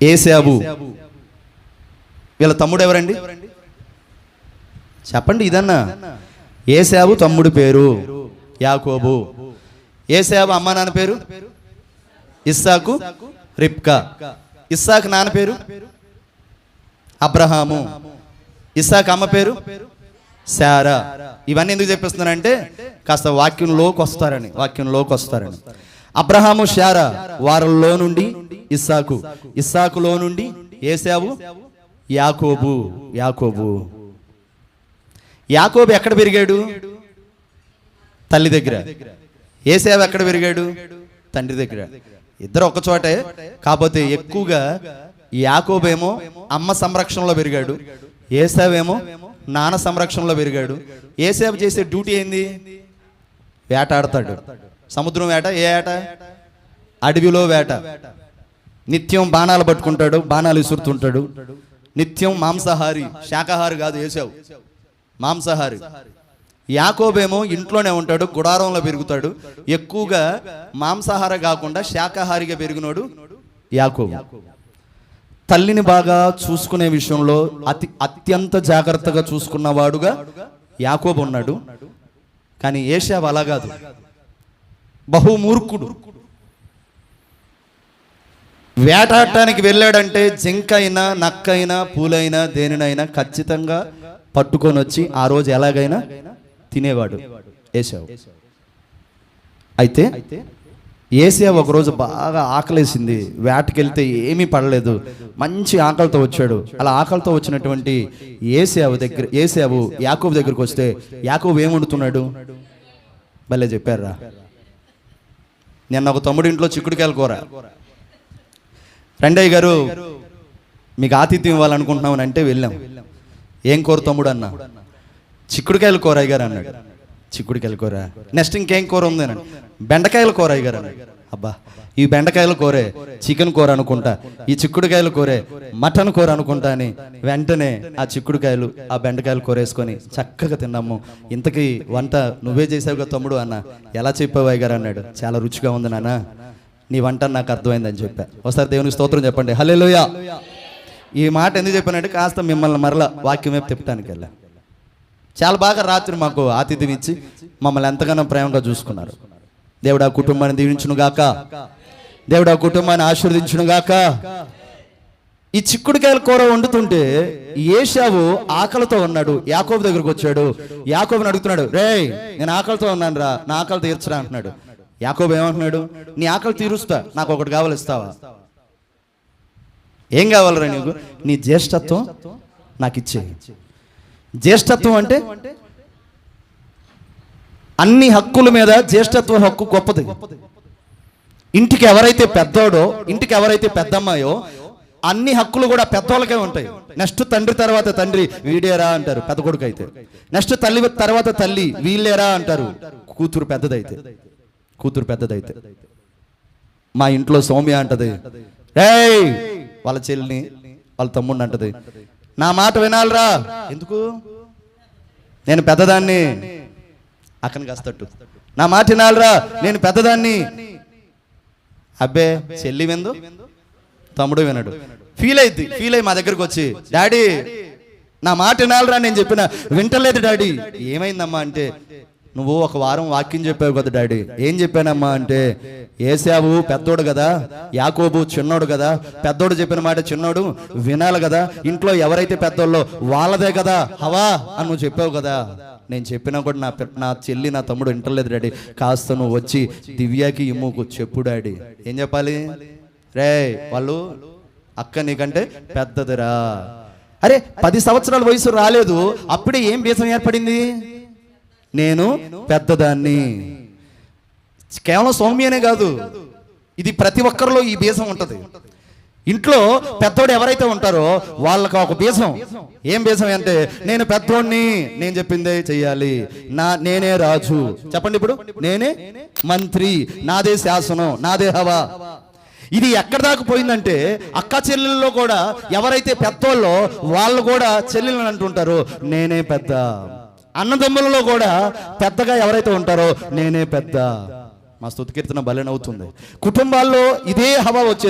ఏశావు వీళ్ళ తమ్ముడు ఎవరండి? చెప్పండి ఇదన్నా. ఏశావు తమ్ముడు పేరు యాకోబు. ఏశావు అమ్మ నాన్న పేరు ఇస్సాకు, రిబ్కా. ఇస్సాకు నాన్న పేరు అబ్రహాము. ఇస్సాకు అమ్మ పేరు శారా. ఇవన్నీ ఎందుకు చెప్పిస్తున్నానంటే కాస్త వాక్యంలోకి వస్తారని. అబ్రహాము శారా వారిలో నుండి ఇస్సాకు, ఇస్సాకులో నుండి ఏశావు, యాకోబు. యాకోబు ఎక్కడ పెరిగాడు? తల్లి దగ్గర. ఏశావు ఎక్కడ పెరిగాడు? తండ్రి దగ్గర. ఇద్దరు ఒక చోటే, కాకపోతే ఎక్కువగా యాకోబేమో అమ్మ సంరక్షణలో పెరిగాడు, ఏశావేమో నాన్న సంరక్షణలో పెరిగాడు. ఏశావు చేసే డ్యూటీ ఏంది? వేటాడతాడు. సముద్రం వేట. ఏ వేట? అడవిలో వేట. నిత్యం బాణాలు పట్టుకుంటాడు, బాణాలు విసురుతుంటాడు. నిత్యం మాంసాహారి, శాకాహారి కాదు ఏశావు, మాంసాహారి. యాకోబేమో ఇంట్లోనే ఉంటాడు, గుడారంలో పెరుగుతాడు. ఎక్కువగా మాంసాహార కాకుండా శాకాహారిగా పెరిగినోడు యాకోబు. తల్లిని బాగా చూసుకునే విషయంలో అత్యంత జాగ్రత్తగా చూసుకున్నవాడుగా యాకోబు ఉన్నాడు. కానీ ఏశావు అలా కాదు, బహుమూర్ఖుడు. వేటాడటానికి వెళ్ళాడంటే జింకైనా, నక్కైనా, పూలైనా, దేనినైనా ఖచ్చితంగా పట్టుకొని వచ్చి ఆ రోజు ఎలాగైనా తినేవాడు ఏశావు. అయితే ఏశావు ఒకరోజు బాగా ఆకలేసింది, వేటకెళ్తే ఏమీ పడలేదు, మంచి ఆకలితో వచ్చాడు. అలా ఆకలితో వచ్చినటువంటి ఏశావు యాకోబు దగ్గరికి వస్తే యాకోబు ఏం వండుతున్నాడు? భలే చెప్పారా. నిన్న ఒక తమ్ముడి ఇంట్లో చిక్కుడుకాయల కూర. రండయ్య గారు మీకు ఆతిథ్యం ఇవ్వాలనుకుంటున్నామని అంటే వెళ్ళాం. ఏం కూర తమ్ముడు అన్నా? చిక్కుడుకాయల కూర అయ్యగారు అన్నాడు. చిక్కుడుకాయల కూర. నెక్స్ట్ ఇంకేం కూర ఉంది అన్నాడు. బెండకాయల కూర అయ్యగారు అన్నాడు. అబ్బా, ఈ బెండకాయల కూరే చికెన్ కూర అనుకుంటా, ఈ చిక్కుడుకాయల కూరే మటన్ కూర అనుకుంటా అని వెంటనే ఆ చిక్కుడుకాయలు ఆ బెండకాయలు కూర వేసుకొని చక్కగా తిన్నాము. ఇంతకీ వంట నువ్వే చేసావుగా తమ్ముడు అన్న. ఎలా చెప్పావు అయ్యగారు అన్నాడు. చాలా రుచిగా ఉంది నాన్న, నీ వంట నాకు అర్థమైందని చెప్పా. ఒకసారి దేవునికి స్తోత్రం చెప్పండి, హల్లెలూయా. ఈ మాట ఎందుకు చెప్పానంటే కాస్త మిమ్మల్ని మరలా వాక్యం వైపు తిప్పడానికి వెళ్ళా. చాలా బాగా రాత్రి మాకు ఆతిథ్యం ఇచ్చి మమ్మల్ని ఎంతగానో ప్రేమగా చూసుకున్నారు. దేవుడు ఆ కుటుంబాన్ని దీవించును గాక, దేవుడు ఆ కుటుంబాన్ని ఆశీర్వదించును గాక. ఈ చిక్కుడుకాయల కూర వండుతుంటే ఏశావు ఆకలితో ఉన్నాడు. యాకోబు దగ్గరకు వచ్చాడు. యాకోబుని అడుగుతున్నాడు, రేయ్ నేను ఆకలితో ఉన్నాను రా, నా ఆకలి తీర్చరా అంటున్నాడు. యాకోబు ఏమంటున్నాడు? నీ ఆకలి తీరుస్తా, నాకు ఒకటి కావాలి, ఇస్తావా? ఏం కావాలరా నీకు? నీ జ్యేష్ఠత్వం నాకు ఇచ్చే. జ్యేష్ఠత్వం అంటే అన్ని హక్కుల మీద జ్యేష్ఠత్వ హక్కు గొప్పది. ఇంటికి ఎవరైతే పెద్దోడో, ఇంటికి ఎవరైతే పెద్దమ్మాయో అన్ని హక్కులు కూడా పెద్దోళ్ళకే ఉంటాయి. నెక్స్ట్ తండ్రి తర్వాత తండ్రి వీడేరా అంటారు పెద్ద కొడుకు అయితే. నెక్స్ట్ తల్లి తర్వాత తల్లి వీళ్ళేరా అంటారు కూతురు పెద్దదైతే. మా ఇంట్లో సౌమ్య అంటది, ఏయ్ వాళ్ళ చెల్లిని వాళ్ళ తమ్ముడిని అంటది, నా మాట వినాలిరా. ఎందుకు? నేను పెద్దదాన్ని. అక్కడికి కాస్తట్టు నా మాట వినాలిరా, నేను పెద్దదాన్ని. అబ్బే చెల్లి విందు, తమ్ముడు వినడు. ఫీల్ అయ్యి మా దగ్గరకు వచ్చి, డాడీ నా మాట వినాలిరా నేను చెప్పిన వింటలేదు డాడీ. ఏమైందమ్మా అంటే, నువ్వు ఒక వారం వాక్యం చెప్పావు కదా డాడీ. ఏం చెప్పానమ్మా అంటే, ఏశావు పెద్దోడు కదా, యాకోబు చిన్నోడు కదా, పెద్దోడు చెప్పిన మాట చిన్నోడు వినాలి కదా, ఇంట్లో ఎవరైతే పెద్దోళ్ళో వాళ్ళదే కదా హవా అని నువ్వు చెప్పావు కదా. నేను చెప్పినా కూడా నా చెల్లి నా తమ్ముడు వింటలేదు డాడీ. కాస్త నువ్వు వచ్చి దివ్యాకి ఇమ్ముకు చెప్పు డాడీ. ఏం చెప్పాలి? రే వాళ్ళు అక్క నీకంటే పెద్దదిరా. అరే 10 సంవత్సరాల వయసు రాలేదు, అప్పుడే ఏం బీజం ఏర్పడింది? నేను పెద్దదాన్ని. కేవలం సౌమ్యనే కాదు, ఇది ప్రతి ఒక్కరిలో ఈ బీజం ఉంటది. ఇంట్లో పెద్దోడు ఎవరైతే ఉంటారో వాళ్ళకి ఒక బీజం. ఏం బీజం అంటే, నేను పెద్దోడిని, నేను చెప్పిందే చెయ్యాలి, నేనే రాజు. చెప్పండి, ఇప్పుడు నేనే మంత్రి, నాదే శాసనం, నాదే హవా. ఇది ఎక్కడ దాకా పోయిందంటే అక్క చెల్లెల్లో కూడా ఎవరైతే పెద్దోళ్ళో వాళ్ళు కూడా చెల్లెళ్ళని అంటుంటారు నేనే పెద్ద. అన్నదమ్ములలో కూడా పెద్దగా ఎవరైతే ఉంటారో నేనే పెద్ద. మా స్తుతి కీర్తన భలే నవ్వుతుంది. కుటుంబాల్లో ఇదే హవా వచ్చేది.